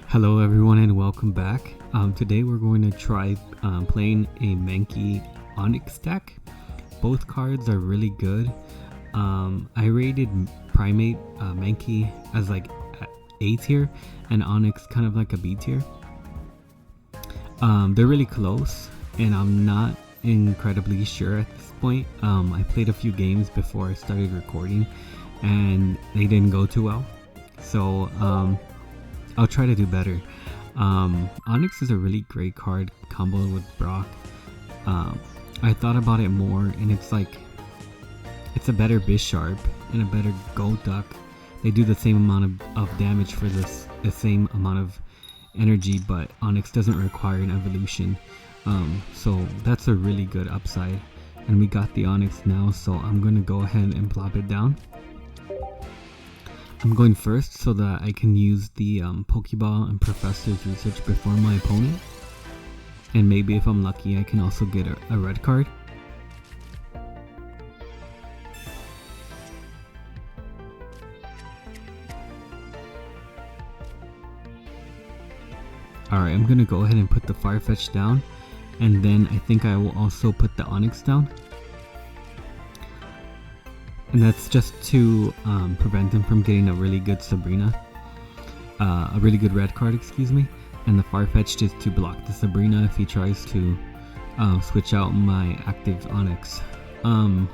Hello everyone and welcome back. Today we're going to try playing a Mankey Onyx deck. Both cards are really good. I rated Primeape Mankey as like A tier and Onyx kind of like a B tier. They're really close and I'm not incredibly sure at this point. I played a few games before I started recording and they didn't go too well. So I'll try to do better. Onyx is a really great card comboed with Brock. I thought about it more and it's like it's a better Bisharp and a better Gold Duck. They do the same amount of damage for the same amount of energy, but Onyx doesn't require an evolution. So that's a really good upside. And we got the Onyx now, so I'm gonna go ahead and plop it down. I'm going first so that I can use the Pokeball and Professor's Research before my opponent. And maybe if I'm lucky I can also get a red card. Alright, I'm gonna go ahead and put the Farfetch down. And then I think I will also put the Onyx down. And that's just to prevent him from getting a really good Sabrina. A really good red card, excuse me. And the Farfetch'd is to block the Sabrina if he tries to switch out my active Onyx. I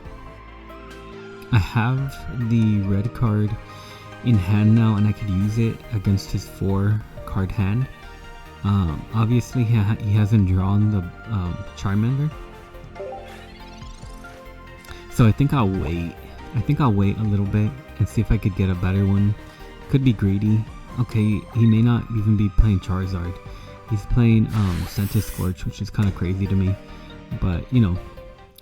have the red card in hand now and I could use it against his 4-card hand. Obviously he hasn't drawn the Charmander. So I think I'll wait. A little bit and see if I could get a better one. Could be greedy. Okay, he may not even be playing Charizard. He's playing Scorch, which is kind of crazy to me. But, you know,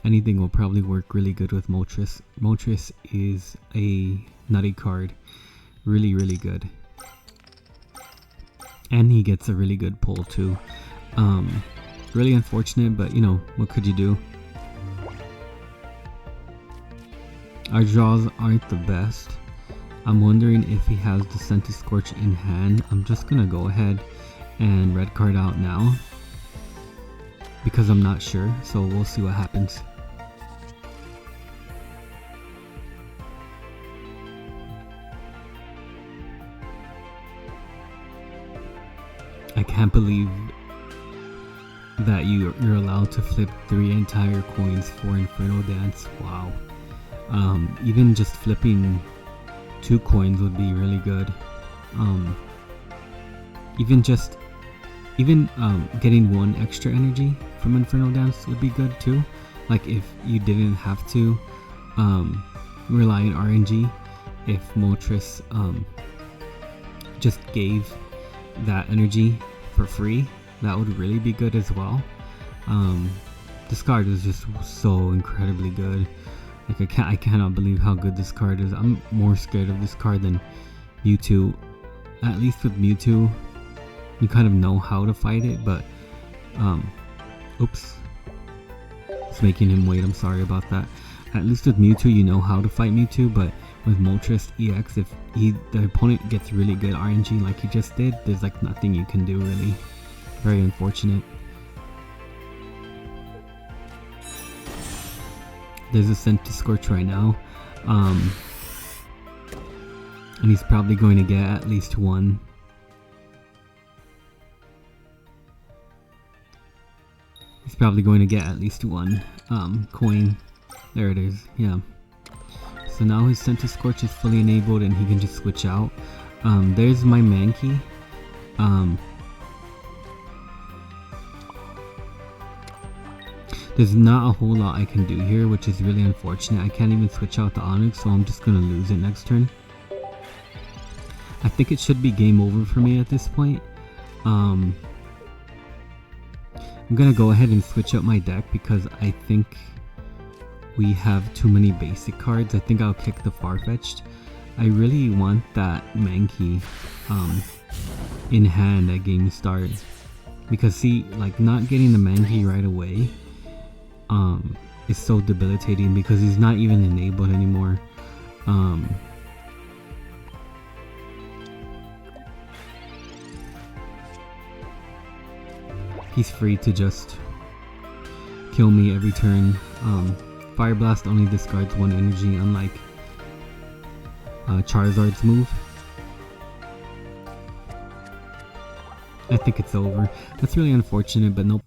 anything will probably work really good with Moltres. Moltres is a nutty card. Really, really good. And he gets a really good pull too. Really unfortunate, but, you know, what could you do? Our draws aren't the best. I'm wondering if he has the Scorch in hand. I'm just gonna go ahead and red card out now because I'm not sure, so we'll see what happens. I can't believe that you're allowed to flip 3 entire coins for Inferno Dance. Wow. Even just flipping 2 coins would be really good. Even getting 1 extra energy from Inferno Dance would be good too. Like if you didn't have to rely on RNG, if Moltres just gave that energy for free, that would really be good as well. This card is just so incredibly good. Like I cannot believe how good this card is. I'm more scared of this card than Mewtwo. At least with Mewtwo, you kind of know how to fight it, but oops. It's making him wait, I'm sorry about that. At least with Mewtwo you know how to fight Mewtwo, but with Moltres EX, if the opponent gets really good RNG like he just did, there's like nothing you can do really. Very unfortunate. There's a Scorch right now, and he's probably going to get at least 1. He's probably going to get at least 1 coin. There it is, yeah. So now his Scorch is fully enabled and he can just switch out. There's my Mankey. There's not a whole lot I can do here, which is really unfortunate. I can't even switch out the Onyx, so I'm just gonna lose it next turn. I think it should be game over for me at this point. I'm gonna go ahead and switch up my deck because I think we have too many basic cards. I think I'll kick the Farfetch'd. I really want that Mankey in hand at game start. Because see, like not getting the Mankey right away is so debilitating because he's not even enabled anymore. he's free to just kill me every turn. Fire Blast only discards 1 energy, unlike Charizard's move. I think it's over. That's really unfortunate, but nope.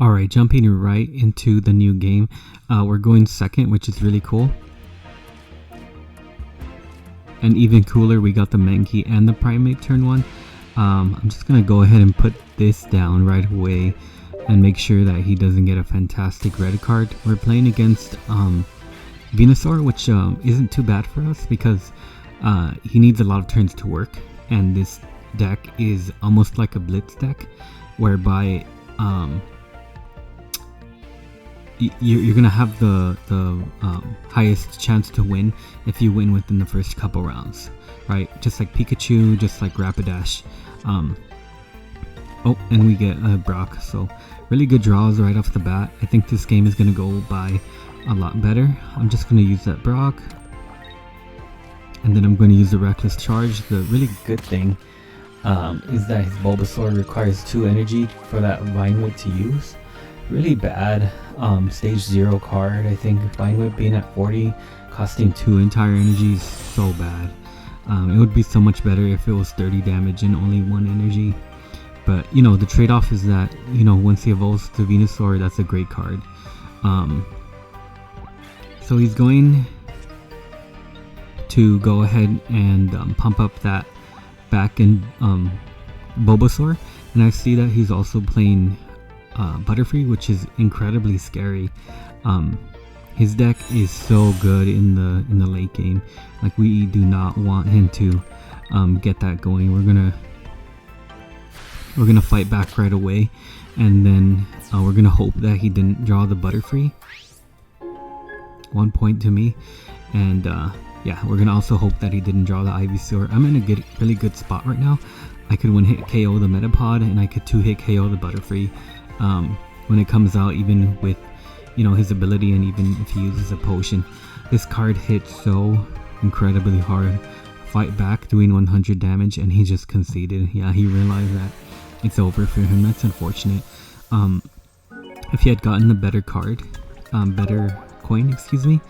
Alright, jumping right into the new game. We're going second, which is really cool. And even cooler, we got the Mankey and the Primeape turn 1. I'm just gonna go ahead and put this down right away and make sure that he doesn't get a fantastic red card. We're playing against Venusaur, which isn't too bad for us because he needs a lot of turns to work, and this deck is almost like a blitz deck, whereby you're gonna have the highest chance to win if you win within the first couple rounds, right? Just like Pikachu, just like Rapidash. Oh, and we get a Brock, so really good draws right off the bat. I think this game is gonna go by a lot better. I'm just gonna use that Brock, and then I'm going to use the Reckless Charge. The really good thing is that his Bulbasaur requires 2 energy for that Vine Whip to use. Really bad stage 0 card. I think Vine Whip being at 40, costing 2 entire energy is so bad. It would be so much better if it was 30 damage and only 1 energy. But you know, the trade-off is that, you know, once he evolves to Venusaur, that's a great card. So he's going to go ahead and pump up that back in Bulbasaur, and I see that he's also playing Butterfree, which is incredibly scary. His deck is so good in the late game. Like, we do not want him to get that going. We're gonna fight back right away, and then we're gonna hope that he didn't draw the Butterfree. 1 point to me, and yeah, we're gonna also hope that he didn't draw the Ivysaur. I'm in a really good spot right now. I could 1-hit KO the Metapod, and I could 2-hit KO the Butterfree when it comes out, even with, you know, his ability, and even if he uses a potion. This card hits so incredibly hard. Fight back, doing 100 damage, and he just conceded. Yeah, he realized that it's over for him. That's unfortunate. If he had gotten the better card, better coin, excuse me,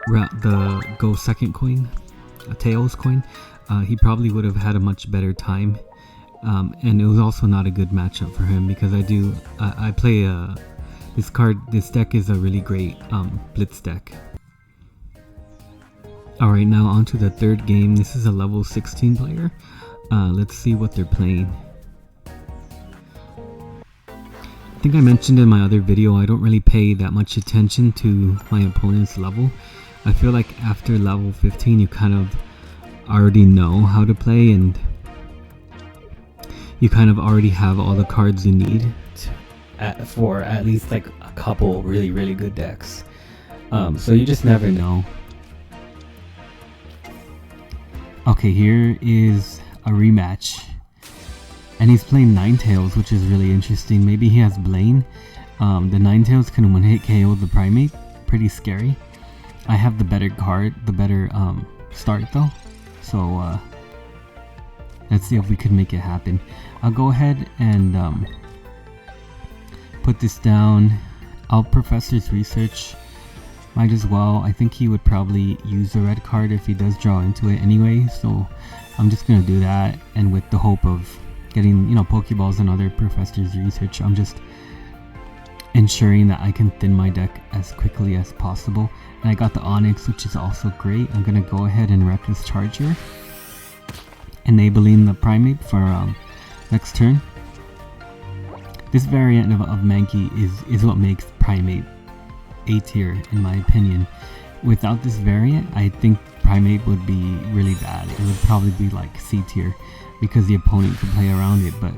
the Go Second coin, Tails coin, he probably would have had a much better time. And it was also not a good matchup for him, because I play this deck is a really great blitz deck. Alright, now on to the third game. This is a level 16 player. Let's see what they're playing. I think I mentioned in my other video, I don't really pay that much attention to my opponent's level. I feel like after level 15 you kind of already know how to play, and you kind of already have all the cards you need for at least like a couple really good decks. So you just never know. Okay, here is a rematch, and he's playing Ninetales, which is really interesting. Maybe he has Blaine. The Ninetales can 1-hit KO the Primeape. Pretty scary. I have the better card, the better start though. So let's see if we can make it happen. I'll go ahead and put this down. I'll Professor's Research. Might as well. I think he would probably use the red card if he does draw into it anyway, so I'm just gonna do that, and with the hope of getting, you know, Pokeballs and other Professor's Research, I'm just ensuring that I can thin my deck as quickly as possible. And I got the Onyx, which is also great. I'm gonna go ahead and Reckless Charger, enabling the Primeape for next turn. This variant of Mankey is what makes Primeape A tier, in my opinion. Without this variant, I think Primeape would be really bad. It would probably be like C tier, because the opponent could play around it. But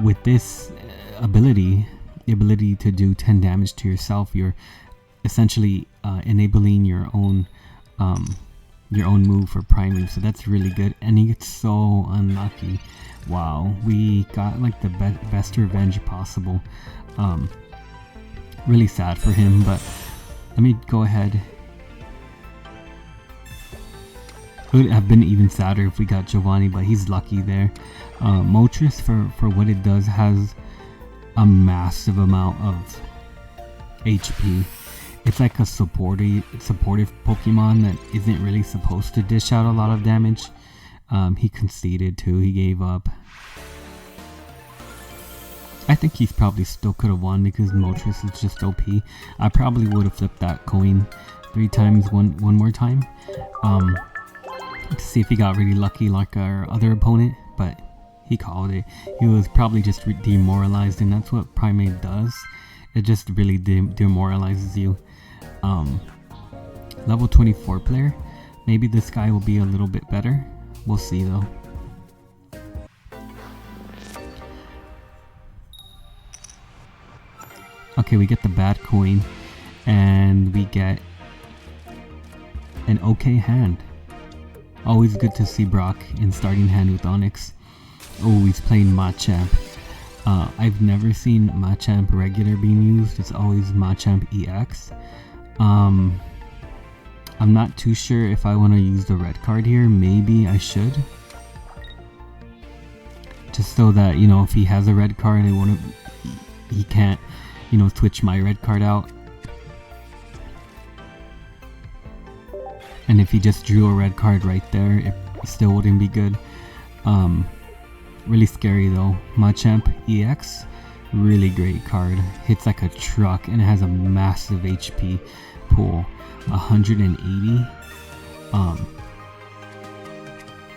with this ability, the ability to do 10 damage to yourself, you're essentially enabling your own move for Primeape. So that's really good. And he gets so unlucky. Wow, we got like the best revenge possible. Really sad for him, but let me go ahead It would have been even sadder if we got Giovanni, but he's lucky there. Moltres, for what it does, has a massive amount of HP. It's like a supportive Pokemon that isn't really supposed to dish out a lot of damage. He conceded too, he gave up. I think he's probably still could have won because Moltres is just OP. I probably would have flipped that coin 3 times one more time. To see if he got really lucky like our other opponent, but he called it. He was probably just demoralized, and that's what Primeape does. It just really demoralizes you. Level 24 player. Maybe this guy will be a little bit better. We'll see though. Okay, we get the bad coin, and we get an okay hand. Always good to see Brock in starting hand with Onix. Oh, he's playing Machamp. I've never seen Machamp regular being used. It's always Machamp EX. I'm not too sure if I want to use the red card here. Maybe I should. Just so that, you know, if he has a red card, he can't, you know, switch my red card out. And if he just drew a red card right there, it still wouldn't be good. Really scary though. Machamp EX, really great card. Hits like a truck and it has a massive HP pool. 180.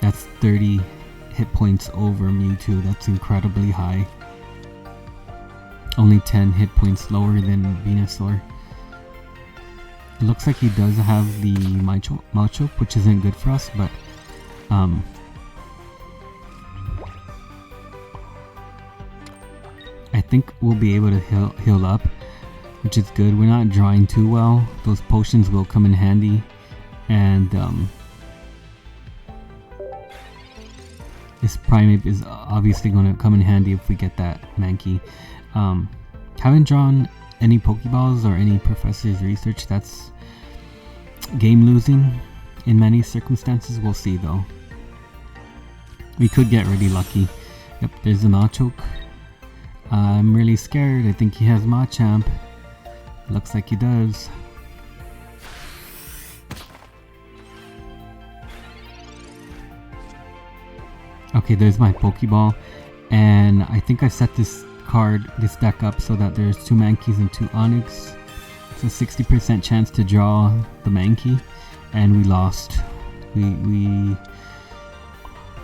That's 30 hit points over Mewtwo. That's incredibly high. Only 10 hit points lower than Venusaur. It looks like he does have the Machop, which isn't good for us, but I think we'll be able to heal up, which is good. We're not drawing too well. Those potions will come in handy, and this Primeape is obviously going to come in handy if we get that Mankey. Haven't drawn any Pokeballs or any Professor's Research. That's game losing in many circumstances. We'll see though. We could get really lucky. Yep, there's a Machoke. I'm really scared. I think he has Machamp. Looks like he does. Okay, there's my Pokeball, and I think I set this deck up so that there's 2 Mankeys and 2 Onix. It's a 60% chance to draw the Mankey, and we lost. We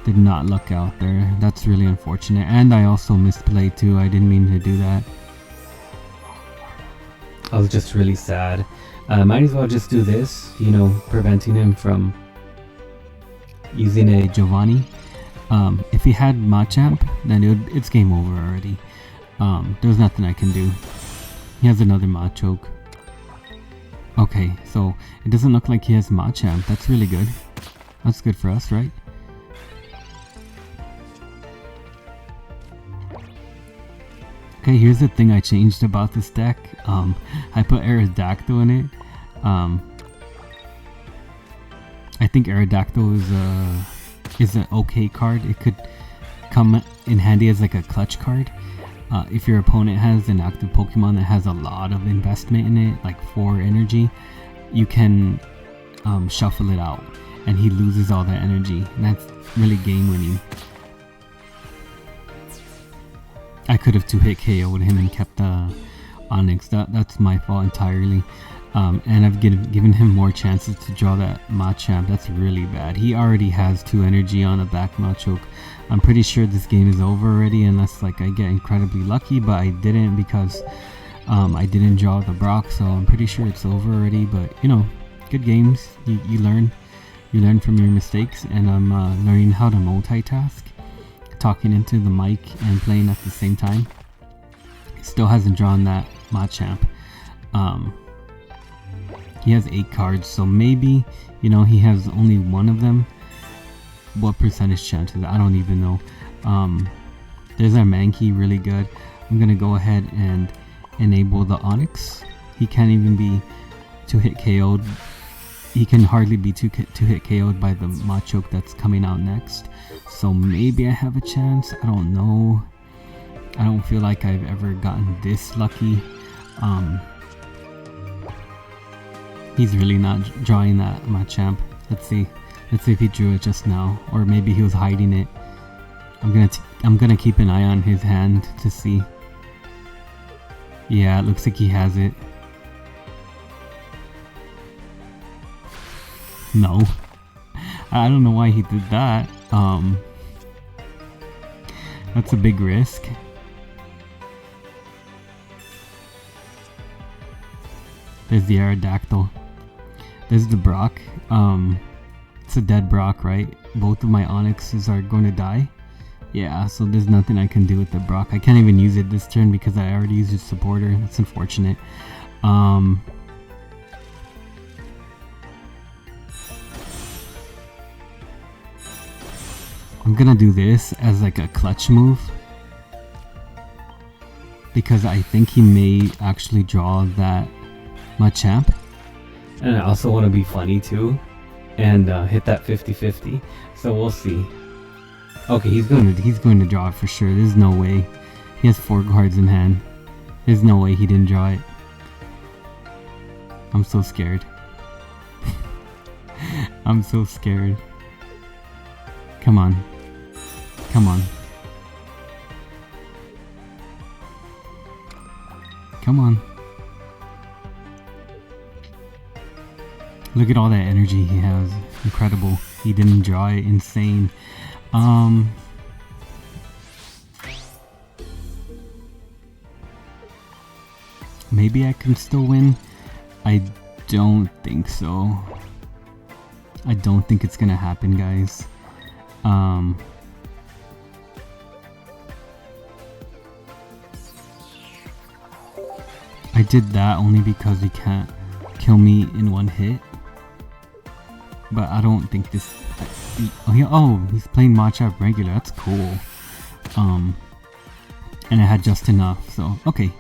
did not luck out there. That's really unfortunate, and I also misplayed too. I didn't mean to do that. I was just really sad. Might as well just do this, you know, preventing him from using a Giovanni. If he had Machamp, then it's game over already. There's nothing I can do. He has another Machoke. Okay, so it doesn't look like he has Machamp. That's really good. That's good for us, right? Okay, here's the thing I changed about this deck. I put Aerodactyl in it. I think Aerodactyl is an okay card. It could come in handy as like a clutch card. If your opponent has an active Pokemon that has a lot of investment in it, like 4 energy, you can shuffle it out and he loses all that energy, and that's really game winning. I could have 2-hit KO'd him and kept Onix. That's my fault entirely. And I've given him more chances to draw that Machamp. That's really bad. He already has 2 energy on a back Machoke. I'm pretty sure this game is over already unless like I get incredibly lucky, but I didn't because I didn't draw the Brock, so I'm pretty sure it's over already. But you know, good games. You learn from your mistakes, and I'm learning how to multitask, talking into the mic and playing at the same time. He still hasn't drawn that Machamp. He has 8 cards, so maybe, you know, he has only 1 of them. What percentage chances? I don't even know. There's our Mankey, really good. I'm gonna go ahead and enable the Onix. He can't even be 2-hit KO'd he can hardly be two hit KO'd by the Machoke that's coming out next. So maybe I have a chance. I don't know. I don't feel like I've ever gotten this lucky. He's really not drawing that Machamp. Let's see if he drew it just now, or maybe he was hiding it. I'm gonna keep an eye on his hand to see. Yeah, it looks like he has it. No. I don't know why he did that. That's a big risk. There's the Aerodactyl. There's the Brock. It's a dead Brock, right? Both of my Onixes are going to die. Yeah, so there's nothing I can do with the Brock. I can't even use it this turn because I already used a supporter. That's unfortunate. I'm gonna do this as like a clutch move because I think he may actually draw that Machamp. And I also want to be funny too and hit that 50-50. So we'll see. Okay, he's going to draw it for sure. There's no way. He has 4 cards in hand. There's no way he didn't draw it. I'm so scared. I'm so scared. Come on. Come on. Come on. Look at all that energy he has. Incredible. He didn't draw it. Insane. Maybe I can still win. I don't think so. I don't think it's gonna happen, guys. I did that only because he can't kill me in one hit. But I don't think this... Oh, he's playing Machamp regular. That's cool. And I had just enough, so... Okay.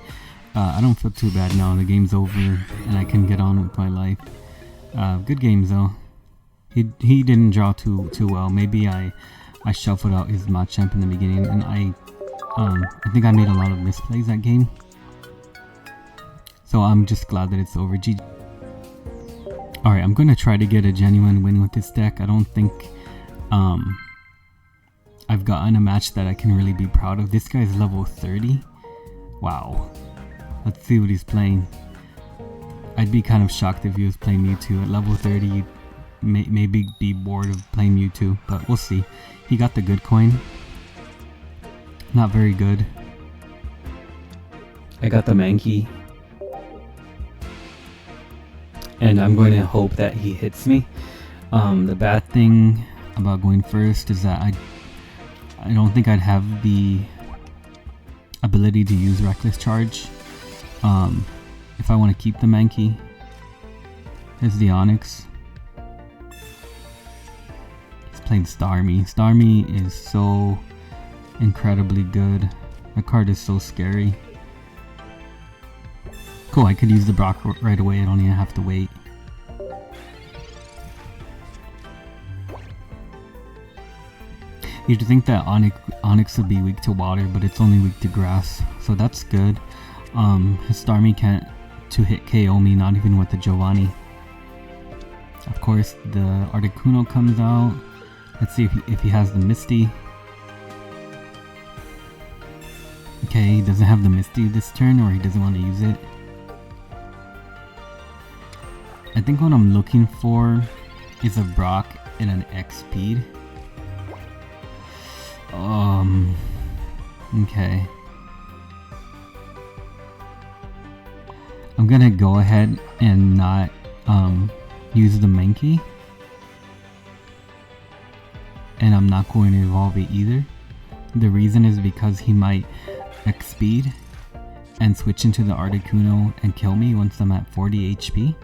I don't feel too bad now. The game's over and I can get on with my life. Good games though. He didn't draw too well. Maybe I shuffled out his Machamp in the beginning, and I think I made a lot of misplays that game. So I'm just glad that it's over. GG. Alright, I'm gonna try to get a genuine win with this deck. I don't think I've gotten a match that I can really be proud of. This guy's level 30. Wow. Let's see what he's playing. I'd be kind of shocked if he was playing Mewtwo. At level 30, you'd maybe be bored of playing Mewtwo, but we'll see. He got the good coin. Not very good. I got the Mankey. And I'm going to hope that he hits me. The bad thing about going first is that I don't think I'd have the ability to use Reckless Charge if I want to keep the Mankey. There's the Onix. He's playing Starmie. Starmie is so incredibly good. That card is so scary. Cool, I could use the Brock right away. I don't even have to wait. You'd think that Onix would be weak to water, but it's only weak to grass, so that's good. His Starmie can't 2-hit KO me, not even with the Giovanni. Of course, the Articuno comes out. Let's see if he has the Misty. Okay, he doesn't have the Misty this turn, or he doesn't want to use it. I think what I'm looking for is a Brock and an X speed. Okay. I'm gonna go ahead and not use the Mankey. And I'm not going to evolve it either. The reason is because he might X speed and switch into the Articuno and kill me once I'm at 40 HP.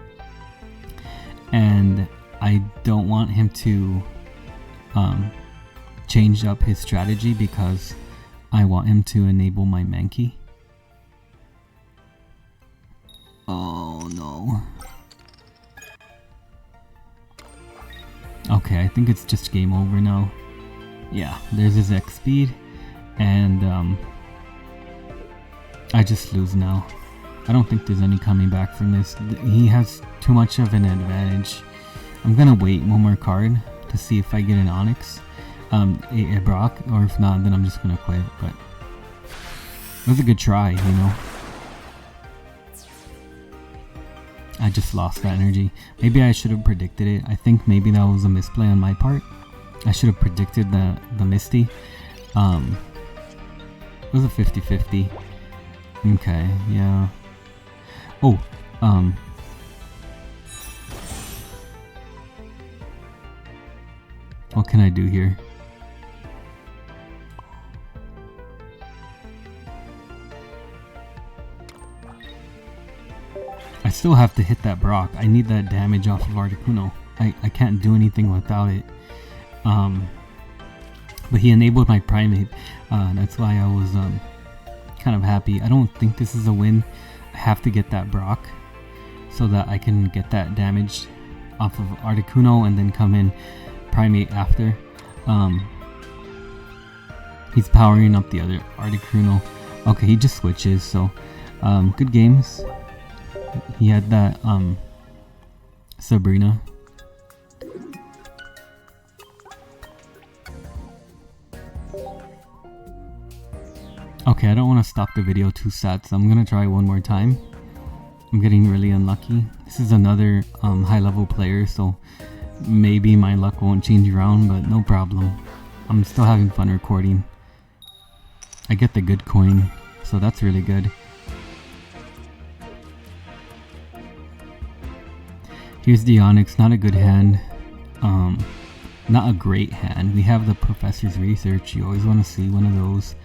And I don't want him to change up his strategy because I want him to enable my Mankey. Oh no. Okay, I think it's just game over now. Yeah, there's his X speed, and I just lose now. I don't think there's any coming back from this. He has too much of an advantage. I'm gonna wait one more card to see if I get an Onyx, a Brock, or if not, then I'm just gonna quit. But it was a good try, you know. I just lost that energy. Maybe I should have predicted it. I think maybe that was a misplay on my part. I should have predicted the Misty. It was a 50-50. Okay, yeah. Oh, what can I do here? I still have to hit that Brock. I need that damage off of Articuno. I can't do anything without it. But he enabled my Primeape. That's why I was kind of happy. I don't think this is a win. I have to get that Brock so that I can get that damage off of Articuno and then come in Primeape after. He's powering up the other Articuno. Okay, he just switches, so good games. He had that Sabrina. Okay, I don't want to stop the video too sad, so I'm gonna try one more time. I'm getting really unlucky. This is another high level player, so maybe my luck won't change around, but no problem. I'm still having fun recording. I get the good coin, so that's really good. Here's the Onyx, not a good hand. Not a great hand. We have the Professor's Research, you always want to see one of those.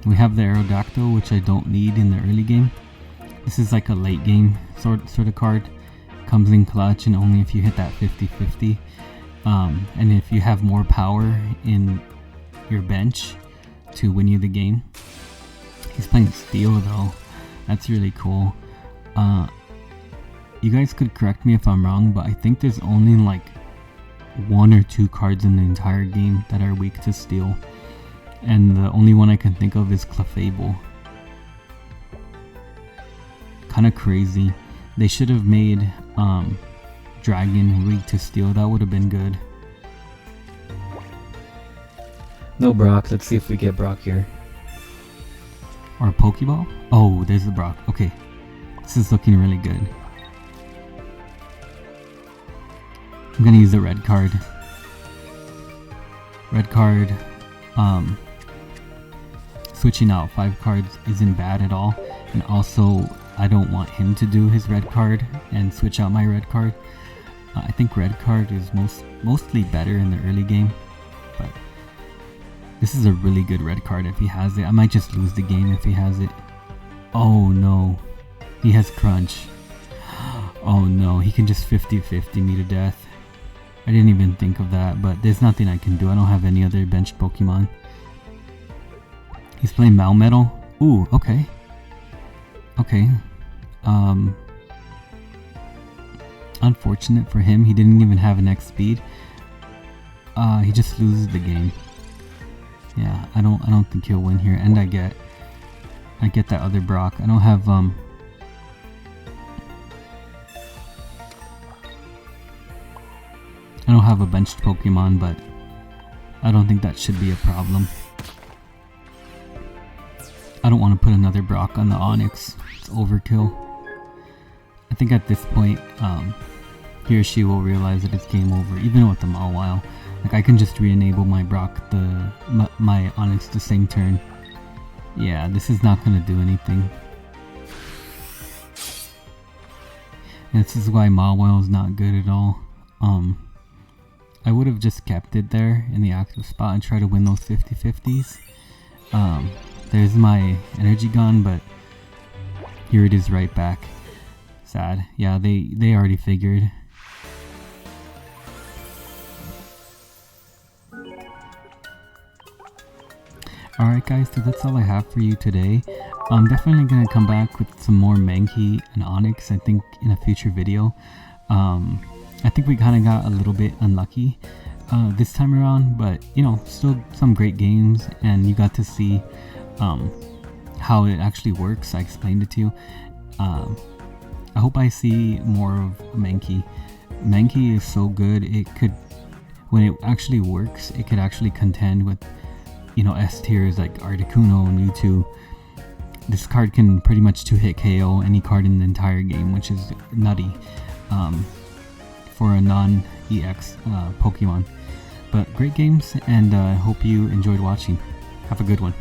We have the Aerodactyl, which I don't need in the early game. This is like a late game sort of card. Comes in clutch and only if you hit that 50-50. And if you have more power in your bench to win you the game. He's playing Steel though. That's really cool. You guys could correct me if I'm wrong, but I think there's only like 1 or 2 cards in the entire game that are weak to Steel. And the only one I can think of is Clefable. Kinda crazy. They should have made Dragon weak to Steel. That would have been good. No Brock. Let's see if we get Brock here. Or a Pokeball? Oh, there's the Brock. Okay. This is looking really good. I'm gonna use the red card. Red card. Switching out 5 cards isn't bad at all. And also, I don't want him to do his red card and switch out my red card. I think red card is mostly better in the early game. But this is a really good red card if he has it. I might just lose the game if he has it. Oh no. He has Crunch. Oh no, he can just 50-50 me to death. I didn't even think of that, but there's nothing I can do. I don't have any other benched Pokemon. He's playing Malmetal. Ooh, okay. Okay. Unfortunate for him, he didn't even have an X speed. He just loses the game. Yeah, I don't think he'll win here. And I get that other Brock. I don't have a benched Pokemon, but I don't think that should be a problem. I don't want to put another Brock on the Onyx. It's overkill. I think at this point, he or she will realize that it's game over, even with the Mawile. Like, I can just re-enable my Brock, my Onyx the same turn. Yeah, this is not going to do anything. And this is why Mawile is not good at all. I would have just kept it there in the active spot and try to win those 50-50s. There's my energy gun, but here it is right back. Sad. Yeah, they already figured. Alright guys, so that's all I have for you today. I'm definitely going to come back with some more Mankey and Onyx, I think, in a future video. I think we kind of got a little bit unlucky this time around, but still some great games, and you got to see how it actually works. I explained it to you. I hope I see more of Mankey. Mankey is so good. It could, when it actually works, it could actually contend with S tiers like Articuno and Mewtwo. This card can pretty much 2-hit KO any card in the entire game, which is nutty for a non-EX Pokemon. But great games, and I hope you enjoyed watching. Have a good one.